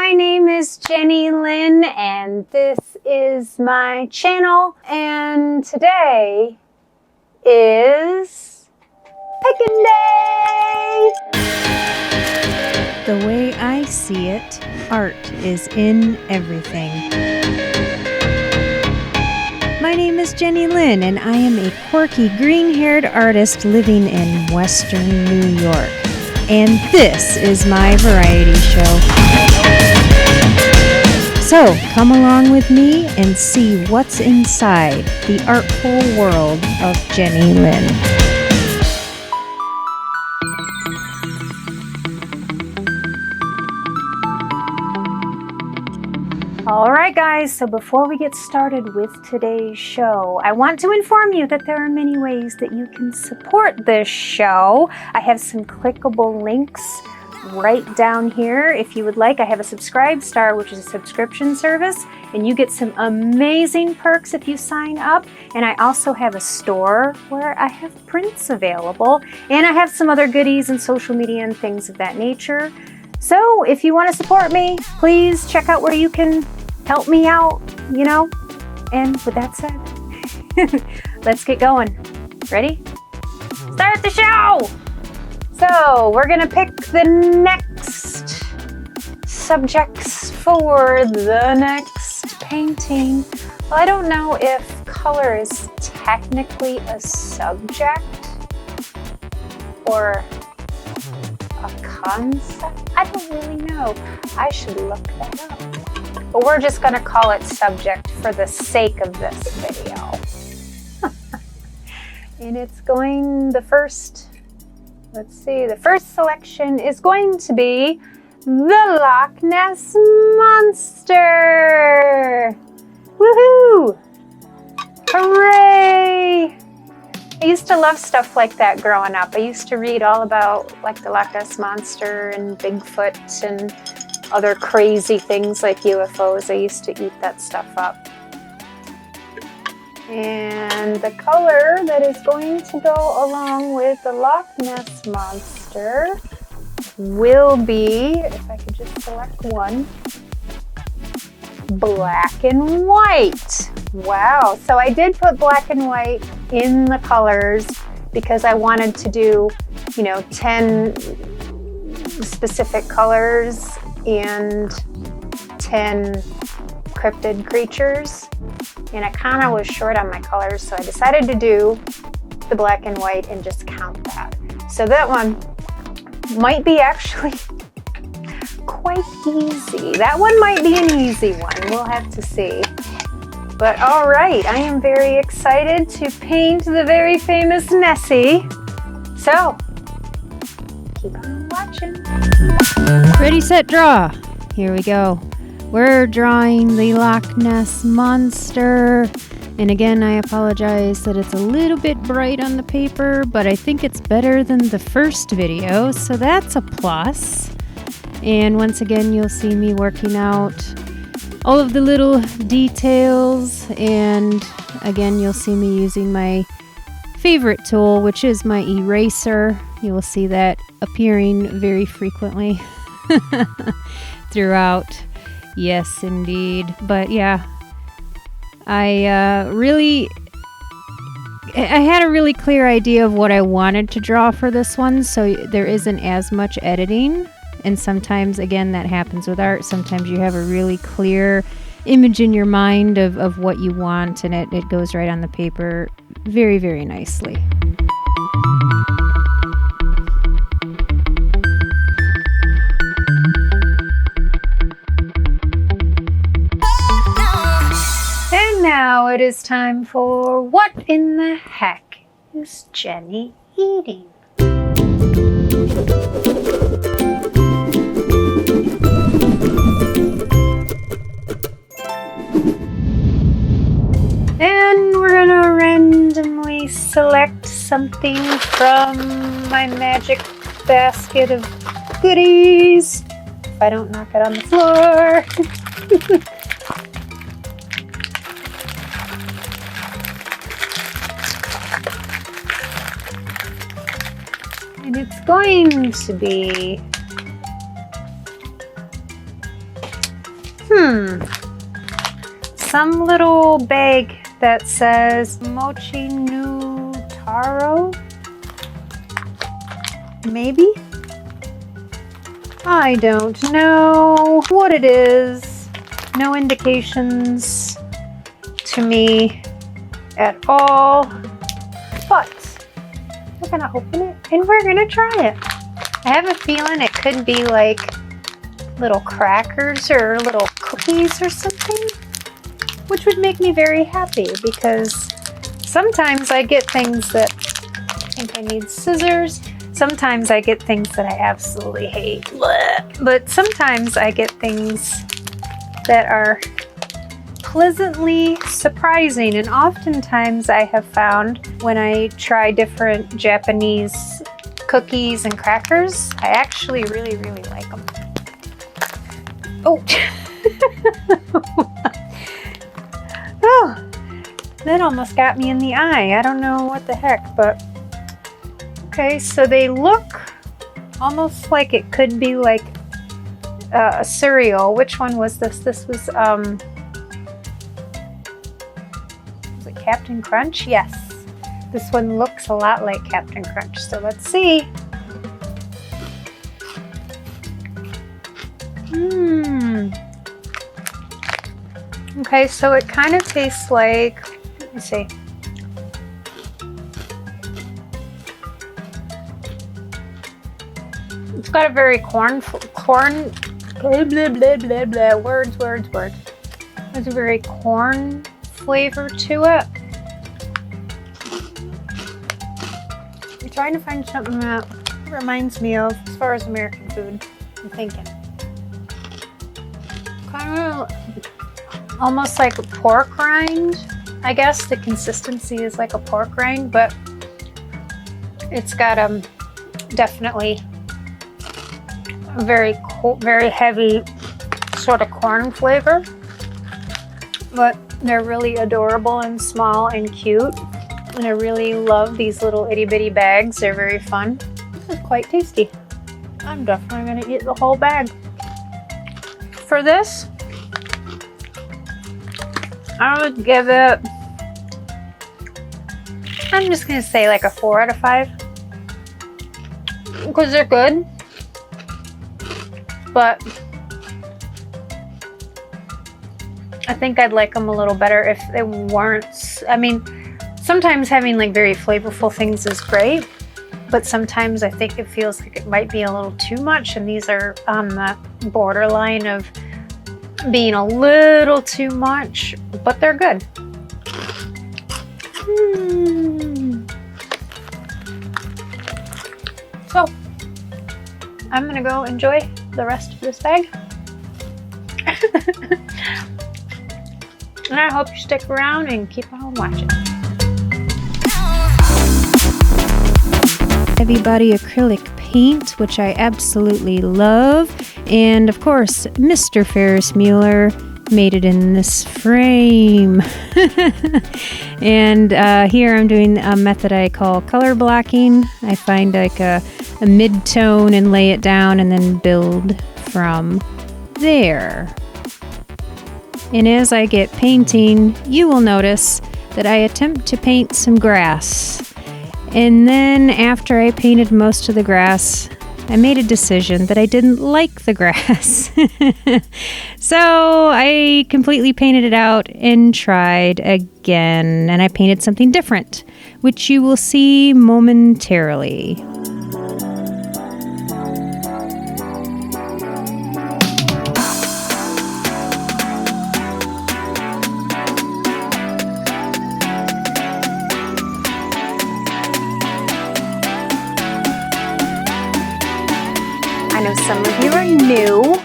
my name is Jenny Lynn and this is my channel, and today is Pickin' Day! The way I see it, art is in everything. My name is Jenny Lynn and I am a quirky green-haired artist living in Western New York. And this is my variety show. So come along with me and see what's inside the artful world of Jenny Lynn. Alright guys, so before we get started with today's show, I want to inform you that there are many ways that you can support this show. I have some clickable links right down here if you would like. I have a Subscribe Star, which is a subscription service, and you get some amazing perks if you sign up. And I also have a store where I have prints available, and I have some other goodies and social media and things of that nature. So if you want to support me, please check out where you can help me out, you know. And with that said, let's get going. Ready? Start the show! So we're gonna pick the next subjects for the next painting. Well, I don't know if color is technically a subject or a concept. I don't really know. I should look that up. But we're just going to call it subject for the sake of this video. And it's going, the first selection is going to be the Loch Ness Monster. Woohoo! Hooray! I used to love stuff like that growing up. I used to read all about like the Loch Ness Monster and Bigfoot and other crazy things like UFOs. I used to eat that stuff up. And the color that is going to go along with the Loch Ness Monster will be, if I could just select one, black and white. Wow, so I did put black and white in the colors because I wanted to do, 10 specific colors and 10 cryptid creatures. And I kind of was short on my colors, so I decided to do the black and white and just count that. So that one might be actually quite easy. That one might be an easy one. We'll have to see. But all right, I am very excited to paint the very famous Nessie. So, keep on watching. Ready, set, draw. Here we go. We're drawing the Loch Ness Monster. And again, I apologize that it's a little bit bright on the paper, but I think it's better than the first video, so that's a plus. And once again, you'll see me working out all of the little details, and again, you'll see me using my favorite tool, which is my eraser. You will see that appearing very frequently throughout. Yes, indeed. But yeah, I had a really clear idea of what I wanted to draw for this one, so there isn't as much editing. And sometimes, again, that happens with art. Sometimes you have a really clear image in your mind of what you want, and it goes right on the paper very, very nicely. And now it is time for What in the Heck is Jenny Eating? And we're gonna randomly select something from my magic basket of goodies. If I don't knock it on the floor. And it's going to be Some little bag that says Mochi no Taro. Maybe? I don't know what it is. No indications to me at all. But we're gonna open it and we're gonna try it. I have a feeling it could be like little crackers or little cookies or something, which would make me very happy because sometimes I get things that I think I need scissors. Sometimes I get things that I absolutely hate. Blech. But sometimes I get things that are pleasantly surprising. And oftentimes I have found when I try different Japanese cookies and crackers, I actually really, really like them. Oh. Oh, that almost got me in the eye. I don't know what the heck, but okay, so they look almost like it could be like a cereal. Which one was this? This was it Captain Crunch? Yes. This one looks a lot like Captain Crunch. So let's see. Okay, so it kind of tastes like, let me see. It's got a very corn, blah, blah, blah, blah, blah, words. There's a very corn flavor to it. I'm trying to find something that reminds me of, as far as American food, I'm thinking. Kind of almost like a pork rind. I guess the consistency is like a pork rind, but it's got definitely a very heavy sort of corn flavor. But they're really adorable and small and cute. And I really love these little itty bitty bags. They're very fun. This is quite tasty. I'm definitely gonna eat the whole bag. For this, I would give it, I'm just gonna say like a 4 out of 5 because they're good, but I think I'd like them a little better if they weren't. I mean, sometimes having like very flavorful things is great, but sometimes I think it feels like it might be a little too much, and these are on the borderline of being a little too much, but they're good. So I'm gonna go enjoy the rest of this bag. And I hope you stick around and keep on watching. Heavy body acrylic paint, which I absolutely love. And of course, Mr. Ferris Mueller made it in this frame. And here I'm doing a method I call color blocking. I find like a mid-tone and lay it down and then build from there. And as I get painting, you will notice that I attempt to paint some grass. And then after I painted most of the grass, I made a decision that I didn't like the grass. So I completely painted it out and tried again. And I painted something different, which you will see momentarily. I know some of you are new,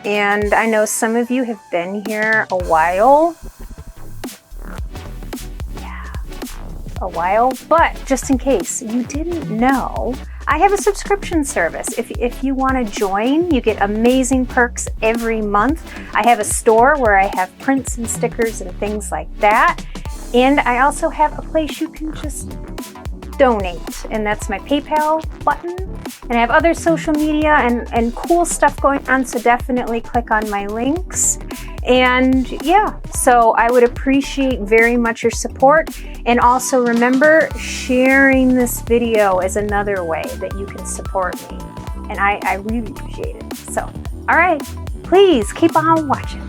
and I know some of you have been here a while. Yeah, a while. But just in case you didn't know, I have a subscription service. If you want to join, you get amazing perks every month. I have a store where I have prints and stickers and things like that. And I also have a place you can just donate, and that's my PayPal button. And I have other social media and cool stuff going on, so definitely click on my links. And yeah, so I would appreciate very much your support. And also remember, sharing this video is another way that you can support me. And I really appreciate it. So, all right, please keep on watching.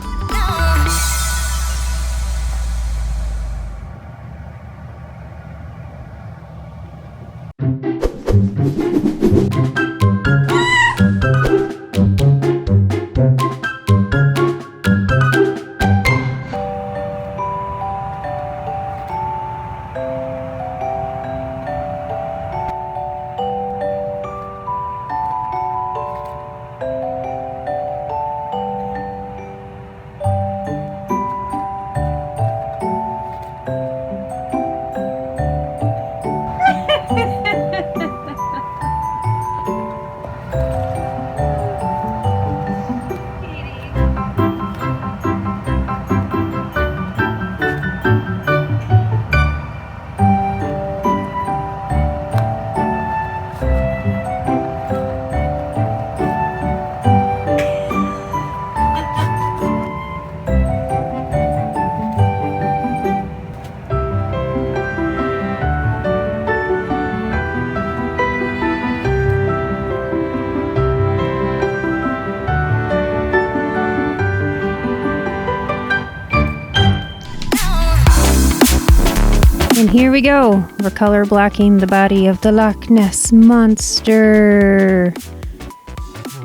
And here we go. We're color blocking the body of the Loch Ness monster.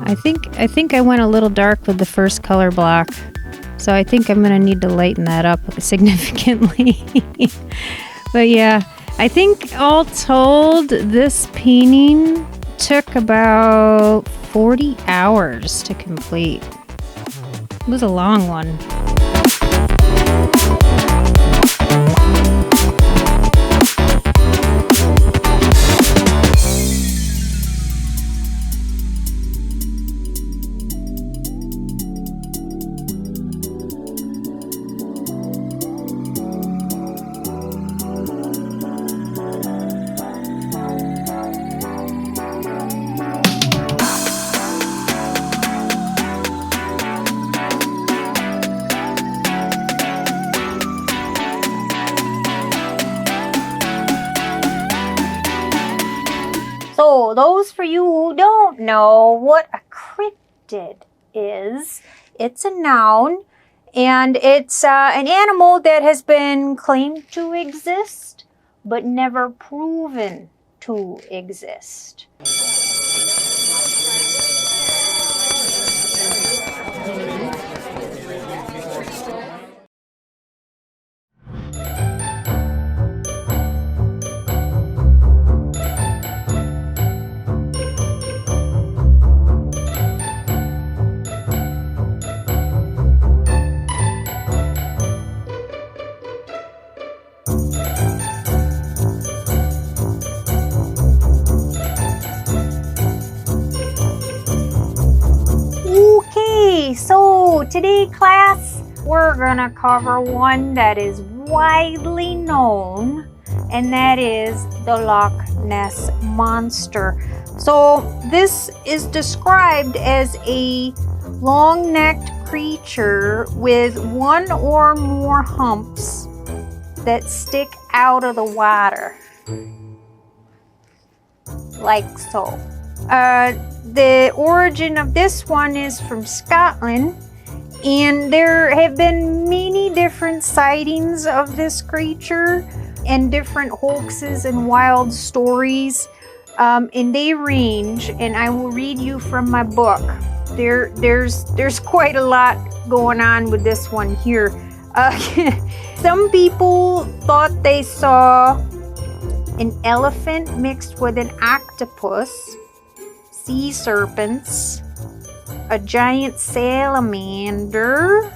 I think I went a little dark with the first color block. So I think I'm gonna need to lighten that up significantly. But yeah, I think all told, this painting took about 40 hours to complete. It was a long one. So, those for you who don't know what a cryptid is, it's a noun, and it's an animal that has been claimed to exist, but never proven to exist. So today, class, we're gonna cover one that is widely known, and that is the Loch Ness Monster. So this is described as a long-necked creature with one or more humps that stick out of the water, like so. The origin of this one is from Scotland, and there have been many different sightings of this creature and different hoaxes and wild stories, and they range, and I will read you from my book. There's quite a lot going on with this one here. Some people thought they saw an elephant mixed with an octopus, sea serpents, a giant salamander,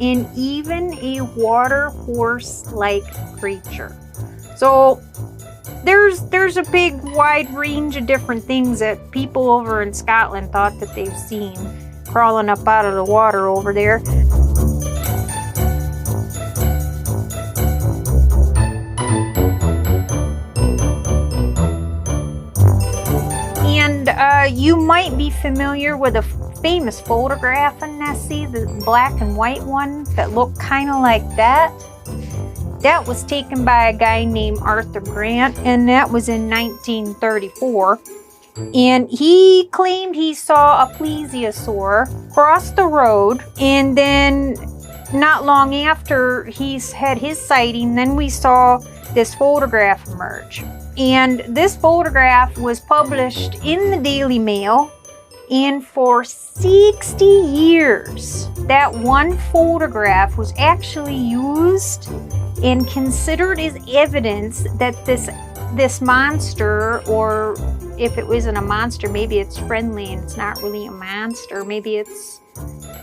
and even a water horse-like creature. So there's a big wide range of different things that people over in Scotland thought that they've seen crawling up out of the water over there. you might be familiar with a famous photograph of Nessie, the black and white one that looked kind of like that. That was taken by a guy named Arthur Grant, and that was in 1934. And he claimed he saw a plesiosaur cross the road, and then not long after he's had his sighting, then we saw this photograph emerge. And this photograph was published in the Daily Mail, and for 60 years, that one photograph was actually used and considered as evidence that this monster, or if it wasn't a monster, maybe it's friendly and it's not really a monster. Maybe it's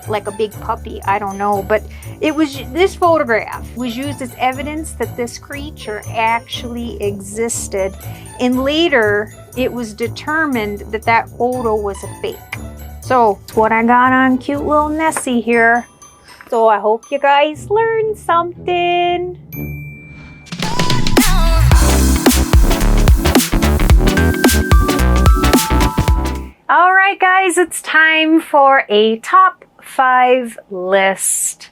like a big puppy, I don't know. But this photograph was used as evidence that this creature actually existed. And later, it was determined that that photo was a fake. So, that's what I got on cute little Nessie here. So I hope you guys learned something. All right, guys, it's time for a top 5 list.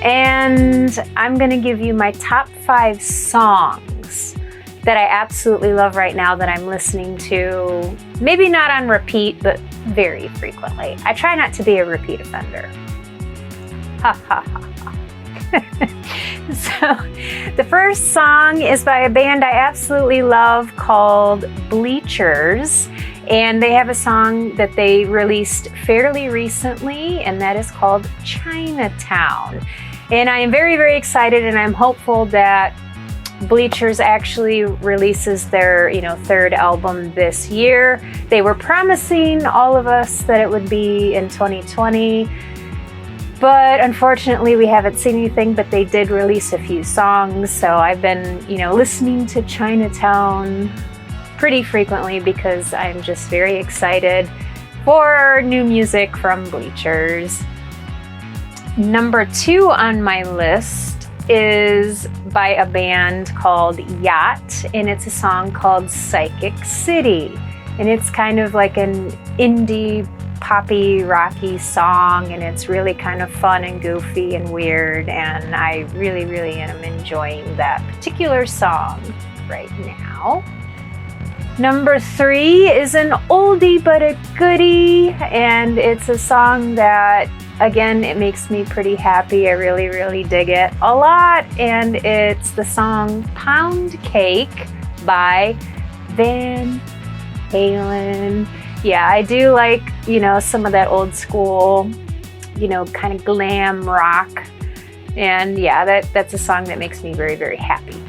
And I'm going to give you my top 5 songs that I absolutely love right now that I'm listening to, maybe not on repeat, but very frequently. I try not to be a repeat offender. Ha ha ha. So, the first song is by a band I absolutely love called Bleachers, and they have a song that they released fairly recently, and that is called Chinatown. And I am very, very excited, and I'm hopeful that Bleachers actually releases their, third album this year. They were promising all of us that it would be in 2020. But unfortunately, we haven't seen anything, but they did release a few songs. So I've been, listening to Chinatown pretty frequently because I'm just very excited for new music from Bleachers. Number 2 on my list is by a band called Yacht, and it's a song called Psychic City. And it's kind of like an indie poppy rocky song, and it's really kind of fun and goofy and weird, and I really, really am enjoying that particular song right now. Number 3 is an oldie but a goodie, and it's a song that, again, it makes me pretty happy. I really, really dig it a lot, and it's the song Pound Cake by Van Halen. Yeah, I do like, some of that old school, kind of glam rock. And yeah, that's a song that makes me very, very happy.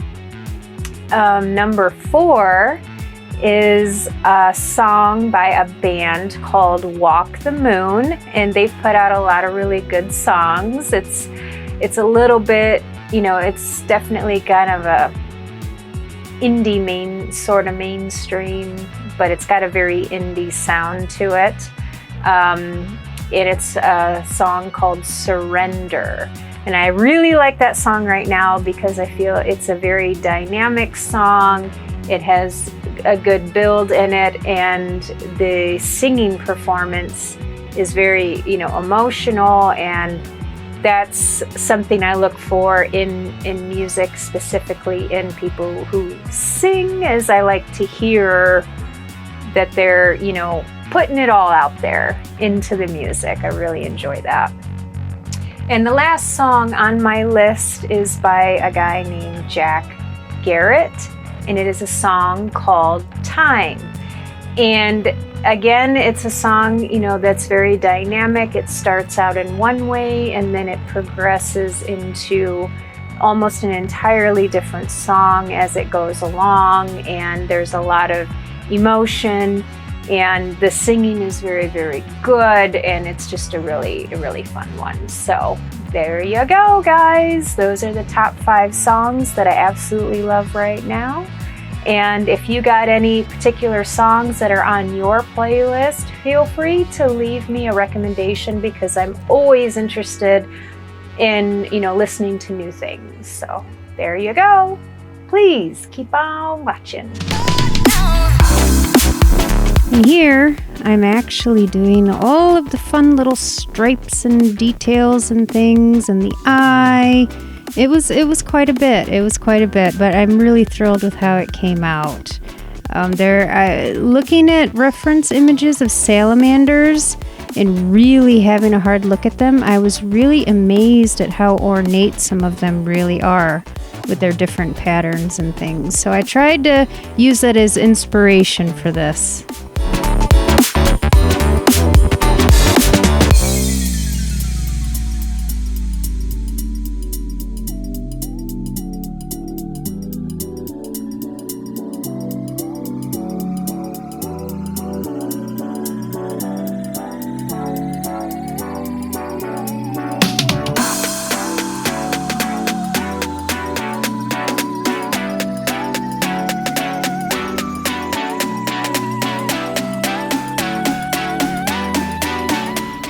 Number 4 is a song by a band called Walk the Moon, and they've put out a lot of really good songs. It's a little bit, it's definitely kind of a indie mainstream, but it's got a very indie sound to it. And it's a song called Surrender. And I really like that song right now because I feel it's a very dynamic song. It has a good build in it, and the singing performance is very, emotional, and that's something I look for in music, specifically in people who sing, as I like to hear that they're, putting it all out there into the music. I really enjoy that. And the last song on my list is by a guy named Jack Garrett, and it is a song called Time. And again, it's a song, that's very dynamic. It starts out in one way, and then it progresses into almost an entirely different song as it goes along, and there's a lot of emotion, and the singing is very, very good, and it's just a really fun one. So there you go, guys. Those are the top 5 songs that I absolutely love right now. And if you got any particular songs that are on your playlist, feel free to leave me a recommendation, because I'm always interested in, listening to new things. So there you go. please keep on watching. And here, I'm actually doing all of the fun little stripes and details and things, and the eye. It was quite a bit. But I'm really thrilled with how it came out. Looking at reference images of salamanders and really having a hard look at them, I was really amazed at how ornate some of them really are with their different patterns and things. So I tried to use that as inspiration for this.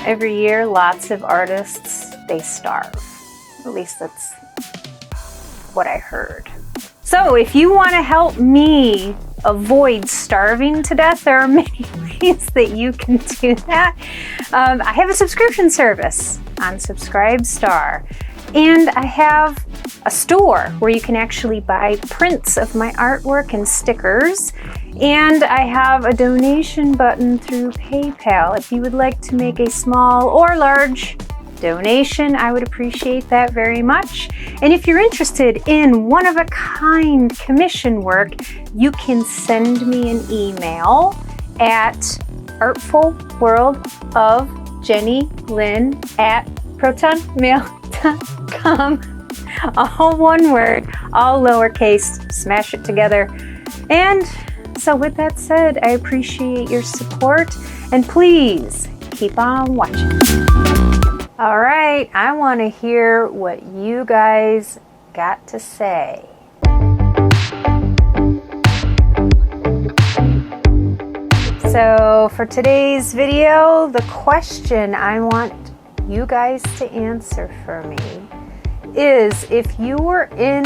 Every year, lots of artists, they starve. At least that's what I heard. So if you want to help me avoid starving to death, there are many ways that you can do that. I have a subscription service on Subscribestar, and I have a store where you can actually buy prints of my artwork and stickers. And I have a donation button through PayPal. If you would like to make a small or large donation, I would appreciate that very much. And if you're interested in one-of-a-kind commission work, you can send me an email at artfulworldofjennylyn@protonmail.com. All one word, all lowercase, smash it together. And so with that said, I appreciate your support, and please keep on watching. All right, I want to hear what you guys got to say. So for today's video, the question I want you guys to answer for me is, if you were in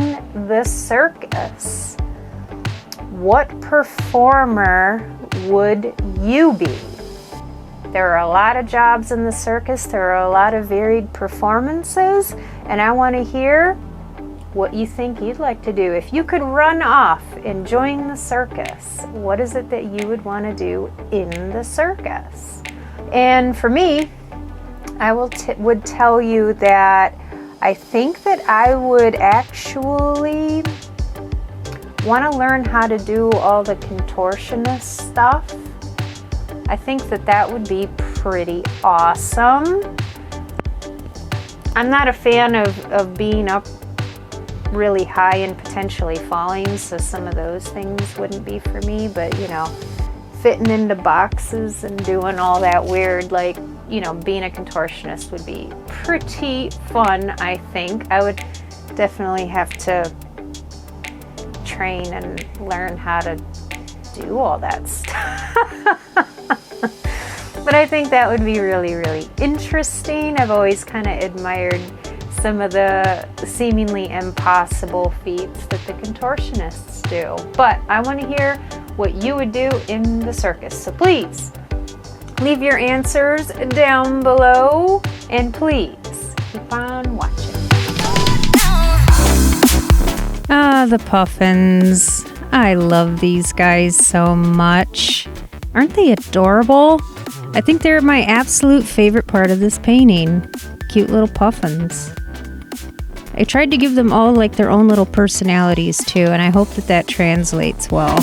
the circus, what performer would you be? There are a lot of jobs in the circus. There are a lot of varied performances, and I want to hear what you think you'd like to do. If you could run off and join the circus, what is it that you would want to do in the circus? And for me, I would tell you that I think that I would actually want to learn how to do all the contortionist stuff. I think that would be pretty awesome. I'm not a fan of being up really high and potentially falling, so some of those things wouldn't be for me, but you know, fitting into boxes and doing all that weird, like, you know, being a contortionist would be pretty fun, I think. I would definitely have to train and learn how to do all that stuff. But I think that would be really, really interesting. I've always kind of admired some of the seemingly impossible feats that the contortionists do. But I want to hear what you would do in the circus. So please leave your answers down below, and please keep on watching. Ah, the puffins. I love these guys so much. Aren't they adorable? I think they're my absolute favorite part of this painting. Cute little puffins. I tried to give them all like their own little personalities too, and I hope that translates well.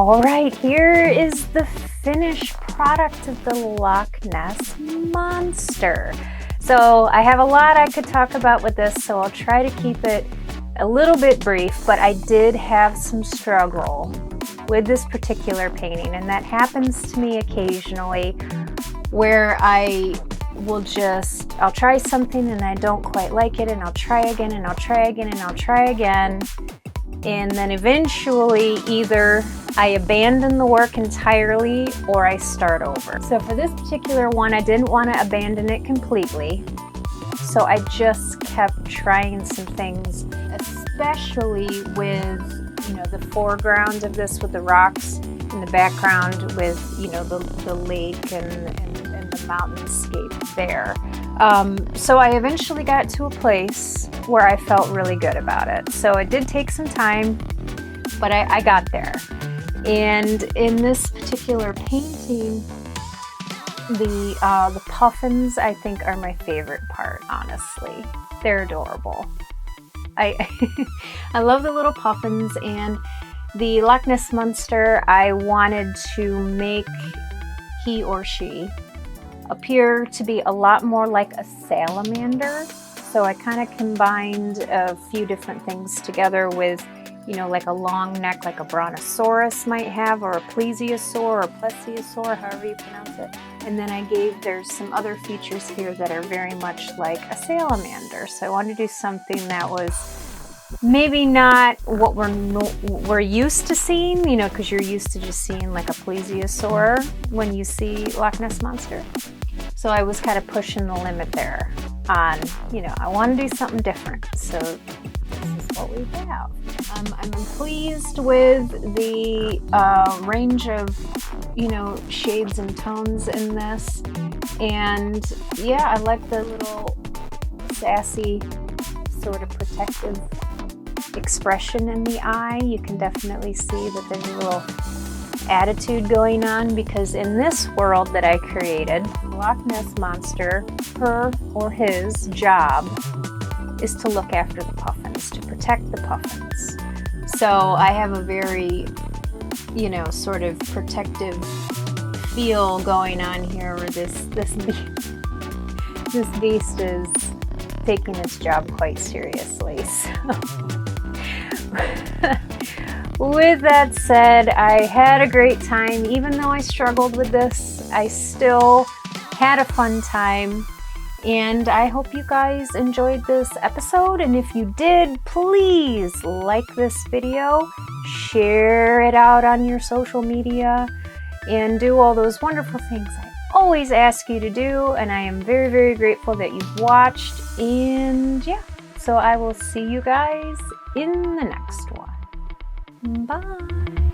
All right, here is the finished product of the Loch Ness Monster. So I have a lot I could talk about with this, so I'll try to keep it a little bbit brief, but I did have some struggle with this particular painting, and that happens to me occasionally where I'll try something and I don't quite like it, and I'll try again and I'll try again and I'll try again. And then eventually either I abandon the work entirely or I start over. So for this particular one, I didn't want to abandon it completely. So I just kept trying some things, especially with, the foreground of this with the rocks and the background with, the lake and the mountainscape there. So I eventually got to a place where I felt really good about it. So it did take some time, but I got there. And in this particular painting, the puffins, I think, are my favorite part, honestly. They're adorable. I love the little puffins, and the Loch Ness Monster, I wanted to make he or she appear to be a lot more like a salamander. So I kind of combined a few different things together with, like a long neck like a brontosaurus might have, or a plesiosaur or plesiosaur, however you pronounce it. And then there's some other features here that are very much like a salamander. So I wanted to do something that was maybe not what we're used to seeing, because you're used to just seeing like a plesiosaur when you see Loch Ness Monster. So I was kind of pushing the limit there on, I want to do something different. So this is what we have. I'm pleased with the range of, shades and tones in this. And yeah, I like the little sassy sort of protective expression in the eye. You can definitely see that there's a little attitude going on, because in this world that I created, Loch Ness Monster, her or his job is to look after the puffins, to protect the puffins. So I have a very, sort of protective feel going on here where this beast is taking its job quite seriously. So with that said, I had a great time. Even though I struggled with this, I still had a fun time. And I hope you guys enjoyed this episode. And if you did, please like this video, share it out on your social media, and do all those wonderful things I always ask you to do. And I am very, very grateful that you've watched. And yeah, so I will see you guys in the next one. Bye.